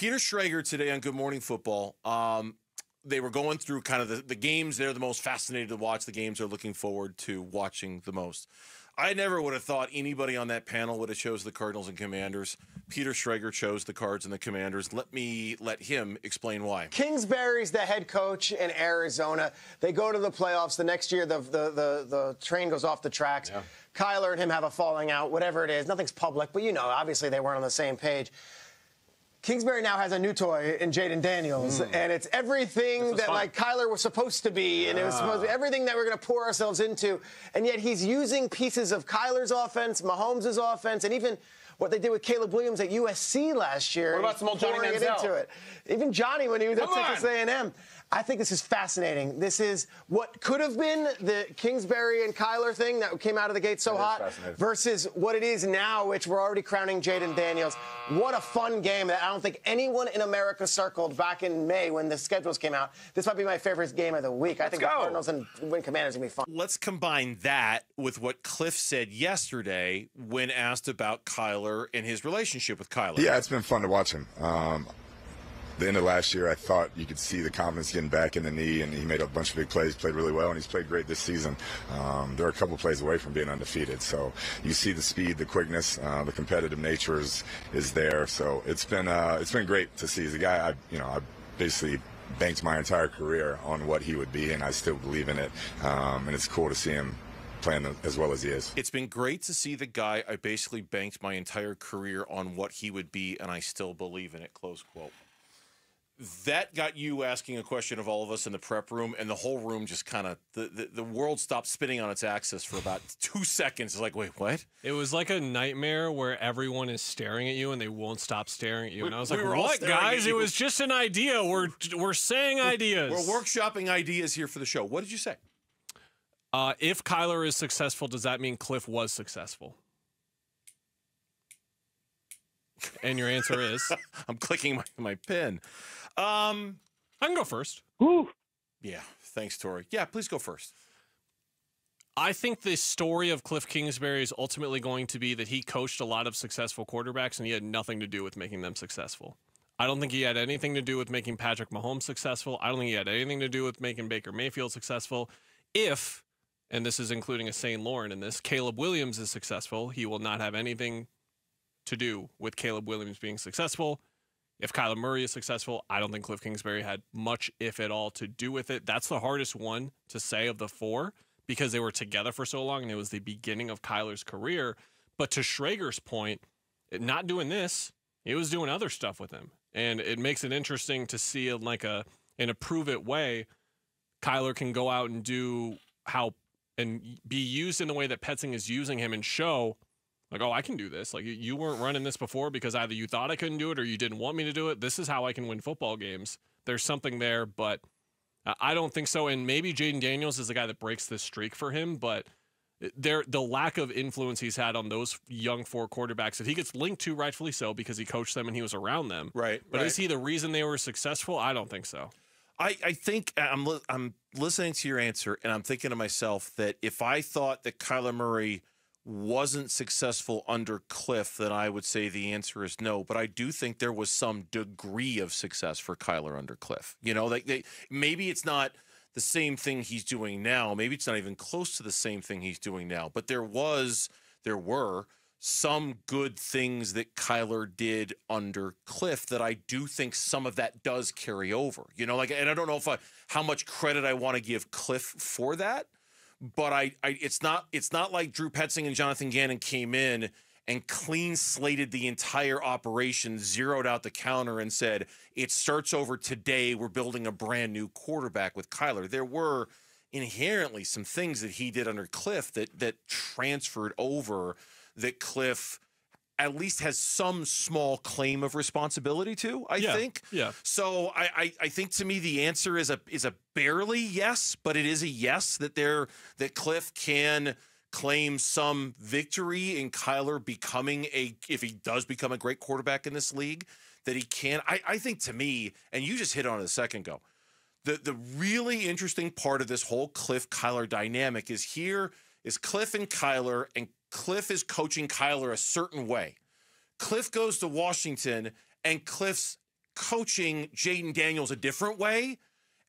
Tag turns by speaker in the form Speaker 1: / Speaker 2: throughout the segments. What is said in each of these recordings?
Speaker 1: Peter Schrager today on Good Morning Football. They were going through kind of the games they're the most fascinated to watch, the games they're looking forward to watching the most. I never would have thought anybody on that panel would have chose the Cardinals and Commanders. Peter Schrager chose the Cards and the Commanders. Let him explain why.
Speaker 2: Kingsbury's the head coach in Arizona. They go to the playoffs. The next year, the train goes off the tracks. Yeah. Kyler and him have a falling out, whatever it is. Nothing's public, but obviously they weren't on the same page. Kingsbury now has a new toy in Jaden Daniels, and it's everything that like Kyler was supposed to be, and it was supposed to be everything that we're going to pour ourselves into, and yet he's using pieces of Kyler's offense, Mahomes' offense, and even what they did with Caleb Williams at USC last year.
Speaker 3: What about some old Johnny Manziel?
Speaker 2: Into it. Even Johnny when he was at Texas A&M. I think this is fascinating. This is what could have been the Kingsbury and Kyler thing that came out of the gate so hot versus what it is now, which we're already crowning Jaden Daniels. What a fun game that I don't think anyone in America circled back in May when the schedules came out. This might be my favorite game of the week. I think the Cardinals and Commanders are going to be fun.
Speaker 1: Let's combine that with what Kliff said yesterday when asked about Kyler and his relationship with Kyler.
Speaker 4: Yeah, it's been fun to watch him. The end of last year, I thought you could see the confidence getting back in the knee, and he made a bunch of big plays, played really well, and he's played great this season. They're a couple plays away from being undefeated. So you see the speed, the quickness, the competitive nature is there. So it's been great to see. He's a guy I basically banked my entire career on what he would be, and I still believe in it. And it's cool to see him playing as well as he is.
Speaker 1: It's been great to see the guy I basically banked my entire career on what he would be, and I still believe in it, close quote. That got you asking a question of all of us in the prep room, and the whole room just kind of, the world stopped spinning on its axis for about 2 seconds. It's like, wait, what?
Speaker 5: It was like a nightmare where everyone is staring at you and they won't stop staring at you. And I was like, what, guys? It was just an idea. We're saying ideas.
Speaker 1: We're workshopping ideas here for the show. What did you say?
Speaker 5: If Kyler is successful, does that mean Kliff was successful? And your answer is?
Speaker 1: I'm clicking my pen.
Speaker 5: I can go first.
Speaker 3: Woo.
Speaker 1: Yeah, thanks, Tori. Yeah, please go first.
Speaker 5: I think the story of Kliff Kingsbury is ultimately going to be that he coached a lot of successful quarterbacks and he had nothing to do with making them successful. I don't think he had anything to do with making Patrick Mahomes successful. I don't think he had anything to do with making Baker Mayfield successful. If, and this is including a St. Laurent in this, Caleb Williams is successful, he will not have anything to do with Caleb Williams being successful. If Kyler Murray is successful, I don't think Kliff Kingsbury had much, if at all, to do with it. That's the hardest one to say of the four because they were together for so long and it was the beginning of Kyler's career. But to Schrager's point, not doing this, he was doing other stuff with him. And it makes it interesting to see in a prove-it way, Kyler can go out and do and be used in the way that Petzing is using him and show, like, oh, I can do this. Like, you weren't running this before because either you thought I couldn't do it or you didn't want me to do it. This is how I can win football games. There's something there, but I don't think so. And maybe Jaden Daniels is the guy that breaks this streak for him, but the lack of influence he's had on those young four quarterbacks that he gets linked to, rightfully so, because he coached them and he was around them.
Speaker 1: Right.
Speaker 5: But is he the reason they were successful? I don't think so.
Speaker 1: I think I'm listening to your answer, and I'm thinking to myself that if I thought that Kyler Murray wasn't successful under Kliff, then I would say the answer is no. But I do think there was some degree of success for Kyler under Kliff. Maybe it's not the same thing he's doing now. Maybe it's not even close to the same thing he's doing now. But there were some good things that Kyler did under Kliff that I do think some of that does carry over. And I don't know how much credit I want to give Kliff for that. But it's not like Drew Petzing and Jonathan Gannon came in and clean slated the entire operation, zeroed out the counter, and said, it starts over today. We're building a brand new quarterback with Kyler. There were inherently some things that he did under Kliff that transferred over, that Kliff at least has some small claim of responsibility to, I think.
Speaker 5: Yeah.
Speaker 1: So I think to me the answer is a barely yes, but it is a yes that Kliff can claim some victory in Kyler becoming if he does become a great quarterback in this league, that he can. I think to me, and you just hit on it a second ago, the really interesting part of this whole Kliff-Kyler dynamic is here is Kliff and Kyler, and Kliff is coaching Kyler a certain way. Kliff goes to Washington, and Kliff's coaching Jaden Daniels a different way,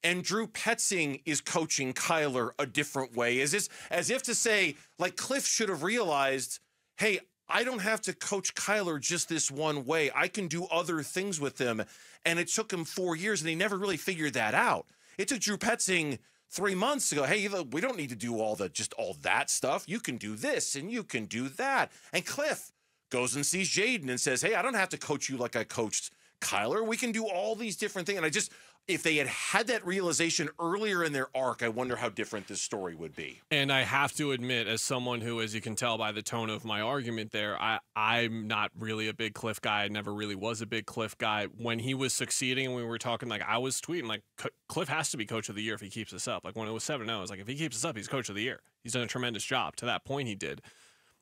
Speaker 1: and Drew Petzing is coaching Kyler a different way. As if to say, like, Kliff should have realized, hey, I don't have to coach Kyler just this one way. I can do other things with him. And it took him 4 years, and he never really figured that out. It took Drew Petzing 3 months to go, hey, we don't need to do all that stuff. You can do this, and you can do that. And Kliff goes and sees Jaden and says, hey, I don't have to coach you like I coached Kyler. We can do all these different things. And if they had that realization earlier in their arc, I wonder how different this story would be.
Speaker 5: And I have to admit, as someone who, as you can tell by the tone of my argument there, I'm not really a big Kliff guy. I never really was a big Kliff guy. When he was succeeding and we were talking, like, I was tweeting, like, Kliff has to be coach of the year if he keeps this up. Like, when it was 7-0, I was like, if he keeps this up, he's coach of the year. He's done a tremendous job. To that point, he did.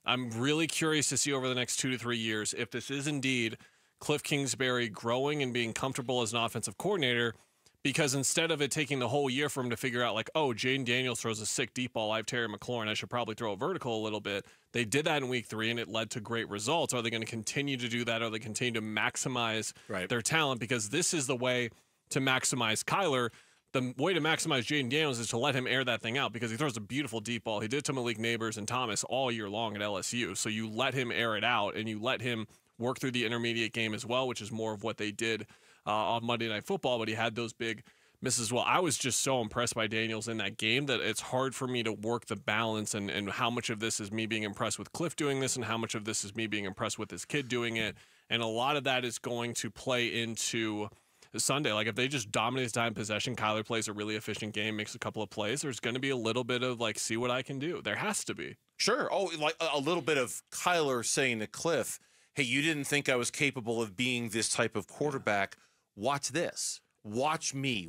Speaker 5: I'm really curious to see over the next 2 to 3 years if this is indeed Kliff Kingsbury growing and being comfortable as an offensive coordinator, because instead of it taking the whole year for him to figure out, like, oh, Jaden Daniels throws a sick deep ball, I have Terry McLaurin, I should probably throw it vertical a little bit. They did that in week 3, and it led to great results. Are they going to continue to do that? Are they continue to maximize their talent? Because this is the way to maximize Kyler. The way to maximize Jaden Daniels is to let him air that thing out, because he throws a beautiful deep ball. He did to Malik Neighbors and Thomas all year long at LSU. So you let him air it out, and you let him work through the intermediate game as well, which is more of what they did on Monday Night Football, but he had those big misses. Well, I was just so impressed by Daniels in that game that it's hard for me to work the balance and how much of this is me being impressed with Kliff doing this and how much of this is me being impressed with his kid doing it. And a lot of that is going to play into Sunday. Like, if they just dominate time possession, Kyler plays a really efficient game, makes a couple of plays, there's going to be a little bit of, like, see what I can do. There has to be.
Speaker 1: Sure. Oh, like a little bit of Kyler saying to Kliff, hey, you didn't think I was capable of being this type of quarterback. Watch this. Watch me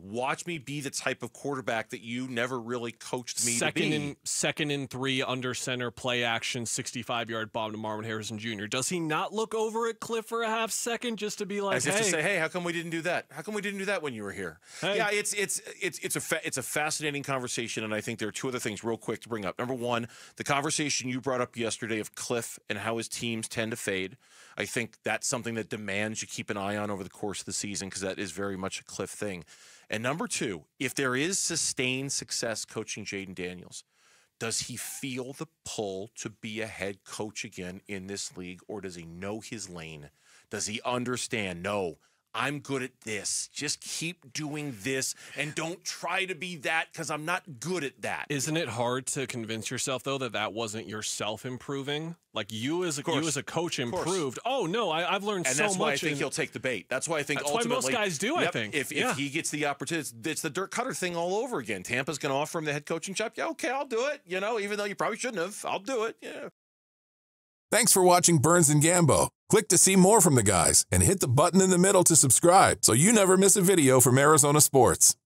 Speaker 1: be the type of quarterback that you never really coached me to be.
Speaker 5: Second and 3 under center play action 65-yard bomb to Marvin Harrison Jr. Does he not look over at Kliff for a half second just to be like,
Speaker 1: as if to say, hey, how come we didn't do that? How come we didn't do that when you were here? Hey. Yeah, it's a fascinating conversation, and I think there are 2 other things real quick to bring up. Number 1, the conversation you brought up yesterday of Kliff and how his teams tend to fade. I think that's something that demands you keep an eye on over the course of the season, because that is very much a Kliff thing. And number 2, if there is sustained success coaching Jaden Daniels, does he feel the pull to be a head coach again in this league, or does he know his lane? Does he understand, no, I'm good at this. Just keep doing this and don't try to be that, because I'm not good at that.
Speaker 5: Isn't it hard to convince yourself, though, that wasn't yourself improving? Like, you as a coach improved. Oh, no, I've learned so much.
Speaker 1: And that's why I think he'll take the bait. That's why I think ultimately.
Speaker 5: That's why most guys do, I think.
Speaker 1: If he gets the opportunity, it's the Dirk Cutter thing all over again. Tampa's going to offer him the head coaching job. Yeah, okay, I'll do it. Even though you probably shouldn't have. I'll do it. Yeah.
Speaker 3: Thanks for watching Burns and Gambo. Click to see more from the guys and hit the button in the middle to subscribe so you never miss a video from Arizona sports.